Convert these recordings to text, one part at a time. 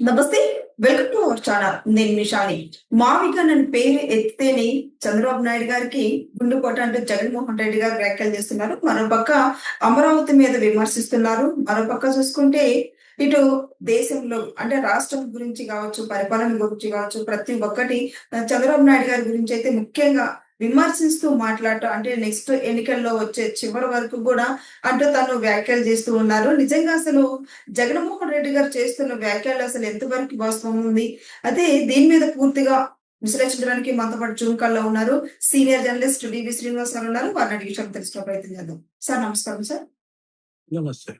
నమస్తే. Welcome to our channel. నేను మిషాని. మావిగా నన్ను పేరు ఎత్తితేనే చంద్రబాబు నాయుడు గారికి గుండెపోటు అంటూ జగన్మోహన్ రెడ్డి గారు వ్యాఖ్యలు చేస్తున్నారు. మరోపక్క అమరావతి మీద విమర్శిస్తున్నారు. మరోపక్క చూసుకుంటే ఇటు దేశంలో అంటే రాష్ట్రం గురించి కావచ్చు, పరిపాలన గురించి కావచ్చు, ప్రతి ఒక్కటి చంద్రబాబు నాయుడు గారి గురించి అయితే ముఖ్యంగా విమర్శిస్తూ మాట్లాడటం అంటే నెక్స్ట్ ఎన్నికల్లో వచ్చే చివరి వరకు కూడా అంటూ తను వ్యాఖ్యలు చేస్తూ ఉన్నారు. నిజంగా అసలు జగన్మోహన్ రెడ్డి గారు చేస్తున్న వ్యాఖ్యలు అసలు ఎంతవరకు వాస్తవం ఉంది? అయితే దీని మీద పూర్తిగా విశ్లేషించడానికి మనతో పాటు జూమ్ కాల్‌లో ఉన్నారు. సీనియర్ జర్నలిస్ట్ డివి శ్రీనివాస్ గారు ఉన్నారు. వారిని అడిగి విషయాలు తెలుసుకునే ప్రయత్నం చేద్దాం. సార్ నమస్కారం సార్. నమస్తే.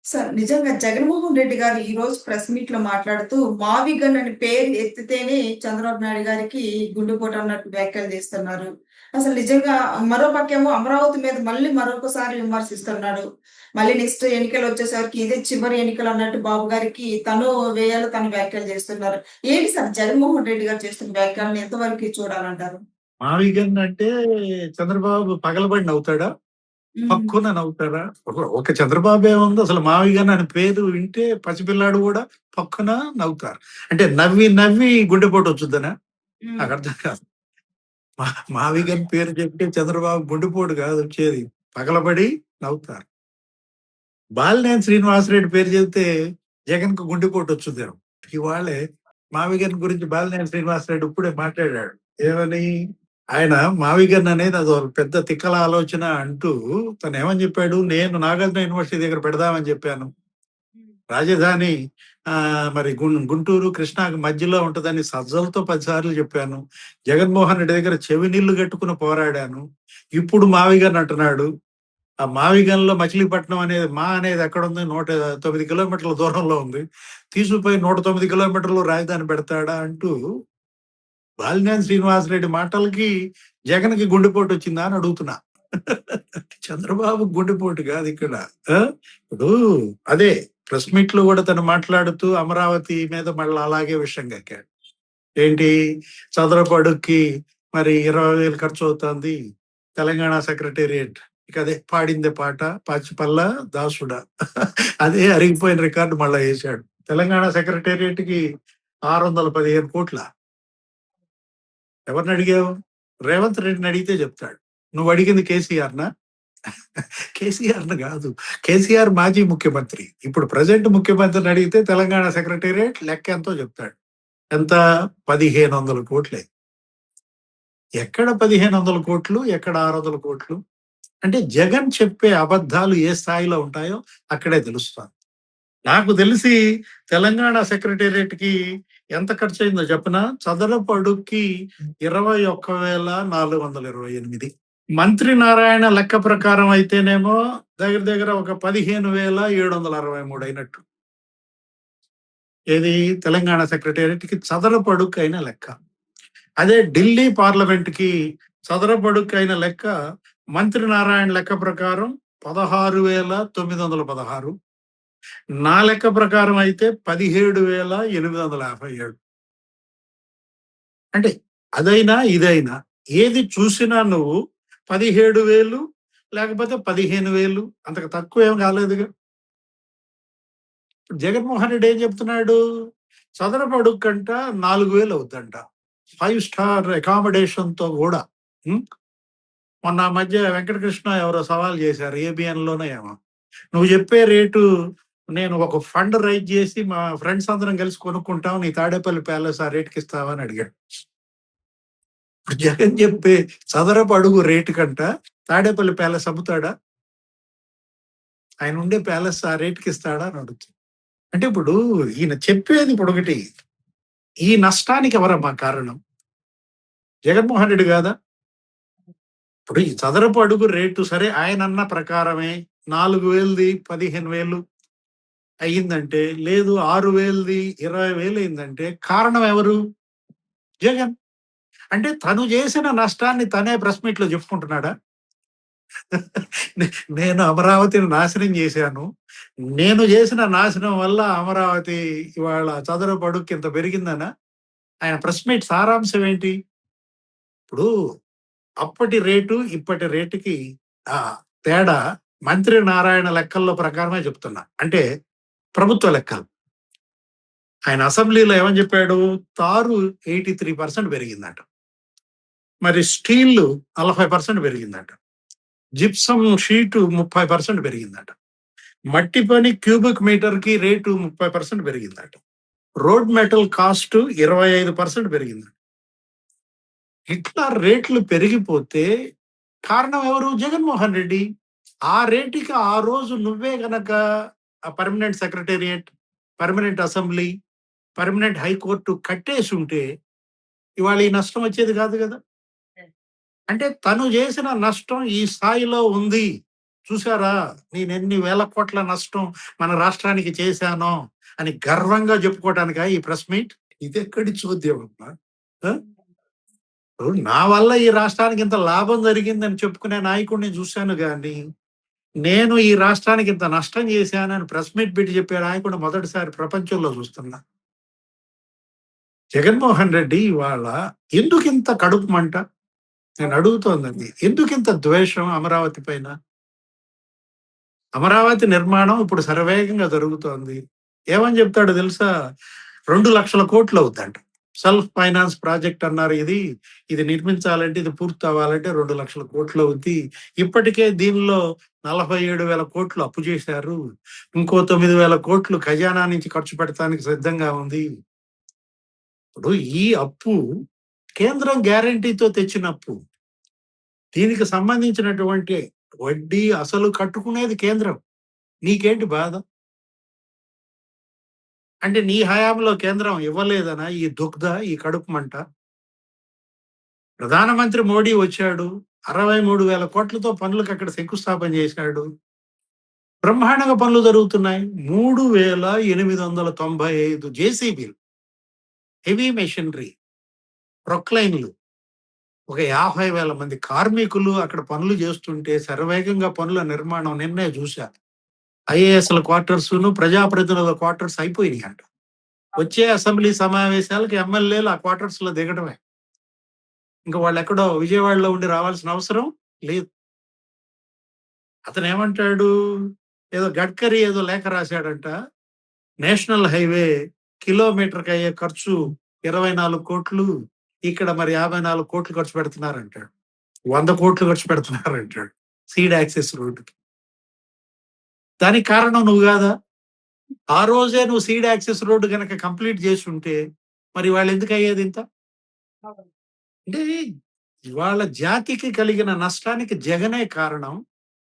సార్ నిజంగా జగన్మోహన్ రెడ్డి గారు ఈరోజు ప్రెస్ మీట్‌లో మాట్లాడుతూ మావిగన్ అని పేరు ఎత్తితేనే చంద్రబాబు నాయుడు గారికి గుండెపోటు అన్నట్టు వ్యాఖ్యలు చేస్తున్నారు. అసలు నిజంగా మరో పక్కేమో అమరావతి మీద మళ్ళీ మరొకసారి విమర్శిస్తున్నాడు. మళ్ళీ నెక్స్ట్ ఎన్నికలొచ్చేసరికి ఇదే చివరి ఎన్నికలు అన్నట్టు బాబు గారికి తను వేయాలో తను వ్యాఖ్యలు చేస్తున్నారు. ఏంటి సార్ జగన్మోహన్ రెడ్డి గారు చేస్తున్న వ్యాఖ్యలను ఎంతవరకు చూడాలంటారు? మావిగన్ అంటే చంద్రబాబు పగలబడి నవ్వుతాడా? హ్మ్. పక్కున నవ్వుతారా? ఒక చంద్రబాబు ఏముంది అసలు మావిగన్ అనే పేరు వింటే పసిపిల్లాడు గూడా పక్కున నవ్వుతారు. అంటే నవ్వి నవ్వి గుండెపోటు వచ్చుద్దనా? హ్మ్. నాకర్థం కాదు. మా మావిగన్ పేరు చెప్తే చంద్రబాబు గుండెపోటు కాదు వచ్చేది. పగలబడి నవ్వుతారు. బాలినేని శ్రీనివాసరెడ్డి పేరు చెబితే జగన్‌కు గుండెపోటు వచ్చుద్దేమో. ఇవాళే మావిగన్ గురించి బాలినేని శ్రీనివాసరెడ్డి ఇప్పుడే మాట్లాడాడు. ఏమని? ఆయన మావిగన్ అనేది అదొక పెద్ద తిక్కల ఆలోచన అంటూ తనేమని చెప్పాడు, నేను నాగార్జున యూనివర్సిటీ దగ్గర పెడదామని చెప్పాను. హ్మ్. రాజధాని మరి గుంటూరు, కృష్ణాకి మధ్యలో ఉంటదని సజ్జలతో 10 సార్లు చెప్పాను. జగన్మోహన్ రెడ్డి దగ్గర చెవినీళ్లు కట్టుకుని పోరాడాను. ఇప్పుడు మావిగన్ అంటున్నాడు. ఆ మావిగన్‌లో మచిలీపట్నం అనేది అనేది ఎక్కడుంది? 109 కిలోమీటర్ల దూరంలో ఉంది. తీసుకుపోయి 109 కిలోమీటర్లు రాజధాని పెడతాడా అంటూ బాలినేని శ్రీనివాసరెడ్డి మాటలకి జగన్‌కి గుండెపోటు వచ్చిందా అని అడుగుతున్నా. చంద్రబాబు గుండెపోటు కాదిక్కడ. ఆ! ఇప్పుడు అదే ప్రెస్ మీట్‌లో గూడా తను మాట్లాడుతూ అమరావతి మీద మళ్ళా అలాగే విషయం కక్కాడు. ఏంటి చదరపు అడుగుకి మరి 20,000 ఖర్చవుతోంది. తెలంగాణ సెక్రటేరియట్. ఇక అదే పాడిందే పాట పాచిపల్లా దాసుడా. అదే అరిగిపోయిన రికార్డ్ మళ్ళా యేసాడు. తెలంగాణ సెక్రటేరియట్‌కి 615,00,00,000 ఎవరినడిగావు? రేవంత్ రెడ్డిని అడిగితే చెప్తాడు. నువ్వడిగింది కేసీఆర్‌నా? కేసీఆర్‌ని గాదు. కేసీఆర్ మాజీ ముఖ్యమంత్రి. ఇప్పుడు ప్రెజెంట్ ముఖ్యమంత్రిని అడిగితే తెలంగాణ సెక్రటేరియట్ లెక్కెంతో చెప్తాడు. ఎంత? 1,500,00,00,000 ఎక్కడ 1,500,00,00,000 ఎక్కడ 600,00,00,000 అంటే జగన్ చెప్పే అబద్ధాలు ఏ స్థాయిలో ఉంటాయో అక్కడే తెలుస్తోంది. నాకు తెలిసి తెలంగాణ సెక్రటేరియట్‌కి ఎంత ఖర్చయిందో చెప్పనా? చదరపు అడుగుకి 21,428. మంత్రి నారాయణ లెక్క ప్రకారం అయితేనేమో దగ్గర దగ్గర ఒక 15,763 అయినట్టు. ఏది? తెలంగాణ సెక్రటేరియట్‌కి చదరపు అడుగుకైన లెక్క. అదే ఢిల్లీ పార్లమెంట్‌కి చదరపు అడుగుకైన లెక్క మంత్రి నారాయణ లెక్క ప్రకారం 16,916. నా లెక్క ప్రకారం అయితే 17,857. అంటే అదైనా, ఇదైనా ఏది చూసినా నువ్వు 17,000 లేకపోతే 15,000 అంతకు తక్కువ ఏం కాలేదుగా. జగన్మోహన్ రెడ్డి ఏం చెప్తున్నాడు? చదరపు అడుగంట 4,000 అవుద్దంట. 5 స్టార్ అకామోడేషన్‌తో గూడా. హ్మ్. మొన్న ఆ మధ్య వెంకటకృష్ణ ఎవరో సవాల్ చేశారు. ఏబిఎన్‌లోనో ఏమో. నువ్వు చెప్పే రేటు నేను ఒక ఫండ్ రైజ్ చేసి మా ఫ్రెండ్స్ అందరం కలిసి కొనుక్కుంటాం. నీ తాడేపల్లి ప్యాలెస్ ఆ రేట్‌కి ఇస్తావా అని అడిగాడు. జగన్ చెప్పే చదరపు అడుగు రేటు కంట తాడేపల్లి ప్యాలెస్ అమ్ముతాడా? ఆయన ఉండే ప్యాలెస్ ఆ రేట్‌కి ఇస్తాడా అని అడుగుతున్నా. అంటే ఇప్పుడు ఈయన చెప్పేది ఇప్పుడొకటి. ఈ నష్టానికి ఎవరమ్మా కారణం? జగన్మోహన్ రెడ్డి గాదా? ఇప్పుడు ఈ చదరపు అడుగు రేటు సరే ఆయనన్న ప్రకారమే 4,000ది 15,000 అయ్యిందంటే, లేదు 6,000ది 20,000 అయిందంటే కారణం ఎవరు? జగన్. అంటే తను చేసిన నష్టాన్ని తనే ప్రెస్ మీట్‌లో చెప్పుకుంటున్నాడా? నే నేను అమరావతిని నాశనం చేశాను. నేను చేసిన నాశనం వల్ల అమరావతి ఇవాళ చదరపు అడుగుకి ఇంత పెరిగిందనా? ఆయన ప్రెస్ మీట్ సారాంశం ఏంటి? ఇప్పుడు అప్పటి రేటు, ఇప్పటి రేటుకి తేడా మంత్రి నారాయణ లెక్కల్లో ప్రకారమే చెప్తున్నా. అంటే ప్రభుత్వ లెక్కలు. ఆయన అసెంబ్లీలో ఏమని చెప్పాడు? తారు 83% పెరిగిందట. మరి స్టీల్ 40% పెరిగిందట. జిప్సం షీటు 30% పెరిగిందట. మట్టి పని క్యూబిక్ మీటర్ కి రేటు 30% పెరిగిందట. రోడ్ మెటల్ కాస్ట్ 25% పెరిగింది. ఇట్లా రేట్లు పెరిగిపోతే కారణం ఎవరు? జగన్మోహన్ రెడ్డి. ఆ రేటుకి ఆ రోజు నువ్వే గనక ఆ permanent secretariat, permanent assembly, permanent high court కట్టేసి ఉంటే ఇవాళ ఈ నష్టం వచ్చేది కాదు కదా. అంటే తను చేసిన నష్టం ఈ స్థాయిలో ఉంది. చూసారా నేను ఎన్ని వేల కోట్ల నష్టం మన రాష్ట్రానికి చేశానో అని గర్వంగా చెప్పుకోవటానికా ఈ ప్రెస్ మీట్? ఇదెక్కడి చూద్దాం అమ్మా. ఆ? ఇప్పుడు నా వల్ల ఈ రాష్ట్రానికి ఇంత లాభం జరిగిందని చెప్పుకునే నాయకుడిని చూశాను కానీ నేను ఈ రాష్ట్రానికి ఇంత నష్టం చేశానని ప్రెస్ మీట్ పెట్టి చెప్పే నాయకుడు మొదటిసారి ప్రపంచంలో చూస్తున్నా. జగన్మోహన్ రెడ్డి ఇవాళ ఎందుకు ఇంత కడుపు మంట? నేను అడుగుతోందండి, ఎందుకు ఇంత ద్వేషం అమరావతి పైన? అమరావతి నిర్మాణం ఇప్పుడు శరవేగంగా జరుగుతోంది. ఏమని చెప్తాడు తెలుసా? 2,00,000 కోట్లు అవుతుందంట. సెల్ఫ్ ఫైనాన్స్ ప్రాజెక్ట్ అన్నారు. ఇది నిర్మించాలంటే, ఇది పూర్తి అవ్వాలంటే 2,00,000 కోట్లు అవుద్ది. ఇప్పటికే దీనిలో 47,000 కోట్లు అప్పు చేశారు. ఇంకో 9,000 కోట్లు ఖజానా నుంచి ఖర్చు పెడతానికి సిద్ధంగా ఉంది. ఇప్పుడు ఈ అప్పు కేంద్రం గ్యారంటీతో తెచ్చిన అప్పు. దీనికి సంబంధించినటువంటి వడ్డీ అసలు కట్టుకునేది కేంద్రం. నీకేంటి బాధ? అంటే నీ హయాంలో కేంద్రం ఇవ్వలేదనా ఈ దుగ్ధ, ఈ కడుపు మంట? ప్రధానమంత్రి మోడీ వచ్చాడు, 63,000 కోట్లతో పనులకు అక్కడ శంకుస్థాపన చేశాడు. బ్రహ్మాండంగా పనులు జరుగుతున్నాయి. 3,895 జేసీబీలు, హెవీ మెషినరీ, ప్రొక్లైన్లు, ఒక 50,000 మంది కార్మికులు అక్కడ పనులు చేస్తుంటే శరవేగంగా పనుల నిర్మాణం నిన్నే చూశా. ఐఏఎస్ల క్వార్టర్స్, ప్రజాప్రతినిధుల క్వార్టర్స్ అయిపోయినాయి అంట. వచ్చే అసెంబ్లీ సమావేశాలకు ఎమ్మెల్యేలు ఆ క్వార్టర్స్ లో దిగడమే. ఇంకా వాళ్ళు ఎక్కడో విజయవాడలో ఉండి రావాల్సిన అవసరం లేదు. అతను ఏమంటాడు? ఏదో గడ్కరీ ఏదో లేఖ రాశాడంట. నేషనల్ హైవే కిలోమీటర్కి అయ్యే ఖర్చు 24 కోట్లు, ఇక్కడ మరి 54 కోట్లు ఖర్చు పెడుతున్నారంటాడు. 100 కోట్లు ఖర్చు పెడుతున్నారంటాడు సీడ్ యాక్సెస్ రోడ్డుకి. దానికి కారణం నువ్వు కాదా? ఆ రోజే నువ్వు సీడ్ యాక్సెస్ రోడ్డు కనుక కంప్లీట్ చేసి ఉంటే మరి వాళ్ళు ఎందుకు అయ్యేది ఇంత? అంటే ఇవాళ జాతికి కలిగిన నష్టానికి జగనే కారణం,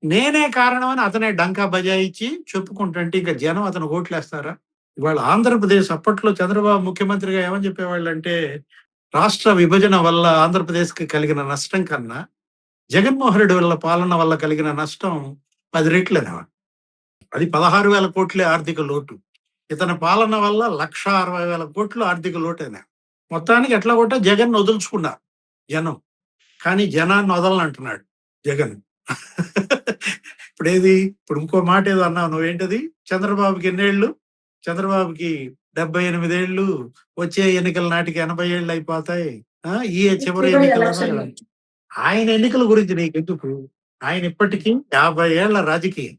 నేనే కారణం అని అతనే డంకా బజాయించి చెప్పుకుంటుంటే ఇంకా జనం అతను ఓట్లేస్తారా? ఇవాళ ఆంధ్రప్రదేశ్ అప్పట్లో చంద్రబాబు ముఖ్యమంత్రిగా ఏమని చెప్పేవాళ్ళు అంటే, రాష్ట్ర విభజన వల్ల ఆంధ్రప్రదేశ్కి కలిగిన నష్టం కన్నా జగన్మోహన్ రెడ్డి వల్ల పాలన వల్ల కలిగిన నష్టం 10 రెట్లు అనేవాడు. అది 16,000 కోట్లే ఆర్థిక లోటు. ఇతని పాలన వల్ల 1,60,000 కోట్లు ఆర్థిక లోటేనా. మొత్తానికి ఎట్లా కొట్టా జగన్ వదులుచుకున్నారు జనం. కానీ జనాన్ని వదలనంటున్నాడు జగన్. ఇప్పుడు ఇంకో మాట ఏదో అన్నావు నువ్వేంటది? చంద్రబాబుకి ఎన్నేళ్ళు? చంద్రబాబుకి 78 ఏళ్ళు, వచ్చే ఎన్నికల నాటికి 80 ఏళ్ళు అయిపోతాయి. ఈ చివరి ఎన్నికల ఆయన ఎన్నికల గురించి నీకెందుకు? ఆయన ఇప్పటికీ 50 ఏళ్ల రాజకీయం.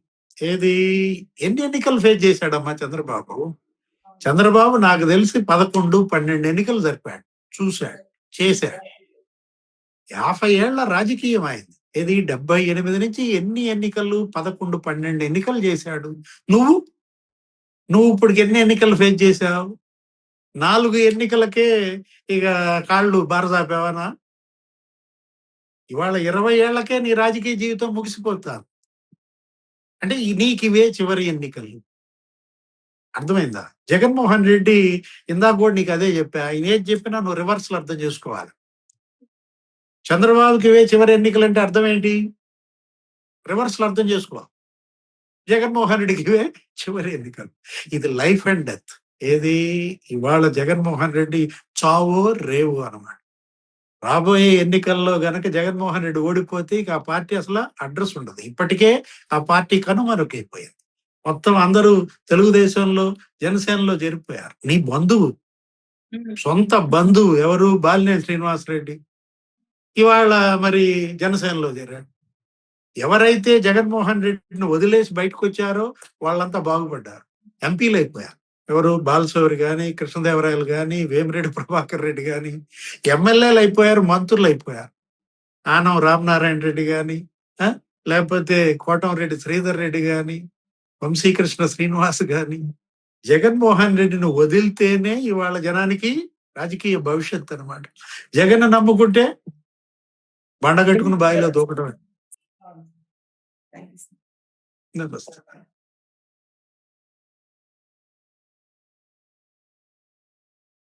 ఎన్ని ఎన్నికలు ఫేస్ చేశాడమ్మా చంద్రబాబు? చంద్రబాబు నాకు తెలిసి 11, 12 ఎన్నికలు జరిపాడు, చూశాడు, చేశాడు. 50 ఏళ్ల రాజకీయం అయింది. 78 నుంచి ఎన్ని ఎన్నికలు? 11, 12 ఎన్నికలు చేశాడు. నువ్వు ఇప్పుడు ఎన్ని ఎన్నికలు ఫేస్ చేశావు? 4 ఎన్నికలకే ఇక కాళ్ళు బారజాపావనా? ఇవాళ 20 ఏళ్లకే నీ రాజకీయ జీవితం ముగిసిపోతాను. అంటే నీకు ఇవే చివరి ఎన్నికలు. అర్థమైందా? జగన్మోహన్ రెడ్డి ఇందాక కూడా నీకు అదే చెప్పా. ఆయన ఏది చెప్పినా నువ్వు రివర్స్ లో అర్థం చేసుకోవాలి. చంద్రబాబుకి ఇవే చివరి ఎన్నికలు అంటే అర్థం ఏంటి? రివర్స్ లో అర్థం చేసుకో. జగన్మోహన్ రెడ్డికి ఇవే చివరి ఎన్నికలు. ఇది లైఫ్ అండ్ డెత్. ఇవాళ జగన్మోహన్ రెడ్డి చావో రేవో అన్నమాట. రాబోయే ఎన్నికల్లో గనక జగన్మోహన్ రెడ్డి ఓడిపోతే ఇక ఆ పార్టీ అసలు అడ్రస్ ఉండదు. ఇప్పటికే ఆ పార్టీ కనుమరుగైపోయింది. మొత్తం అందరూ తెలుగుదేశంలో, జనసేనలో చేరిపోయారు. నీ బంధువు, సొంత బంధువు ఎవరు? బాలినేని శ్రీనివాసరెడ్డి ఇవాళ మరి జనసేనలో చేరాడు. ఎవరైతే జగన్మోహన్ రెడ్డిని వదిలేసి బయటకు వచ్చారో వాళ్ళంతా బాగుపడ్డారు, ఎంపీలు అయిపోయారు. ఎవరు బాలశౌరి గాని, కృష్ణదేవరాయలు గాని, వేమిరెడ్డి ప్రభాకర్ రెడ్డి గాని ఎమ్మెల్యేలు అయిపోయారు, మంత్రులు అయిపోయారు. ఆనం రామనారాయణ రెడ్డి గాని, ఆ, లేకపోతే కోటంరెడ్డి శ్రీధర్ రెడ్డి గాని, వంశీకృష్ణ శ్రీనివాస్ గాని, జగన్మోహన్ రెడ్డిని వదిలితేనే ఇవాళ జనానికి రాజకీయ భవిష్యత్ అన్నమాట. జగన్ నమ్ముకుంటే బండ కట్టుకుని బావిలో దూకటమే. Thank you. నమస్తే.